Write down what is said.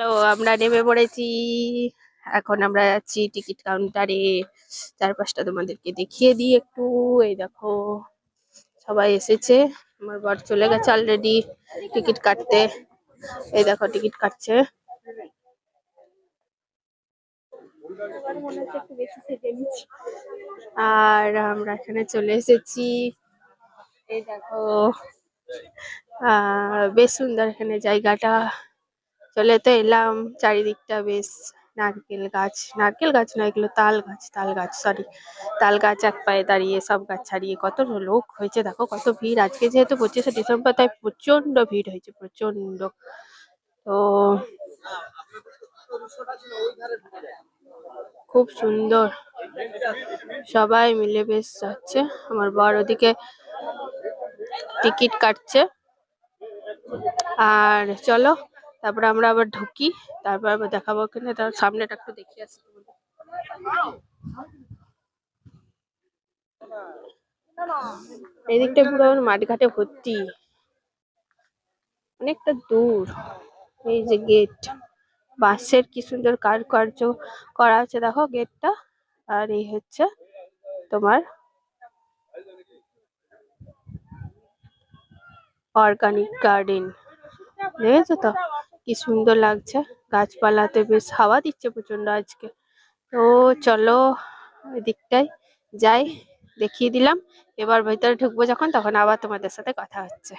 Hello, আমরা নেমে পড়েছি। এখন আমরা যাচ্ছি টিকিট কাউন্টারে। চারপাশটা তোমাদেরকে দেখিয়ে দিই একটু। এই দেখো, সবাই এসেছে। আমার বর চলে গেছে অলরেডি টিকিট কাটতে। এই দেখো, টিকিট কাটছে। আর আমরা এখানে চলে এসেছি। এই দেখো, বেশ সুন্দর এখানে জায়গাটা। চলে তো এলাম। চারিদিকটা বেশ নারকেল গাছ না, এগুলো তাল গাছ, সরি, তাল গাছ। এক পায়ে দাঁড়িয়ে, সব গাছ ছাড়িয়ে কত লোক হয়েছে দেখো, কত ভিড়। আজকে যেহেতু 25শে ডিসেম্বর, তাই প্রচন্ড ভিড় হয়েছে, প্রচন্ড। তো খুব সুন্দর, সবাই মিলে বেশ যাচ্ছে। আমার বর ওদিকে টিকিট কাটছে। আর চলো, তারপরে আমরা আবার ঢুকি, তারপর আবার দেখাবো কিনা। তার সামনেটা একটু দেখিয়ে আসি তোমাদের। এদিকটা পুরো মাঠঘাটে ভর্তি, অনেকটা দূর। এই যে গেট, বাঁশের কি সুন্দর কারুকার্য করা আছে দেখো গেটটা। আর এই হচ্ছে তোমার অর্গানিক গার্ডেন, দেখেছো তো কি সুন্দর লাগছে। গাছপালাতে বেশ হাওয়া দিচ্ছে প্রচন্ড আজকে। তো চলো এদিকটাই যাই, দেখিয়ে দিলাম। এবার ভেতরে ঢুকবো যখন, তখন আবার তোমাদের সাথে কথা হচ্ছে।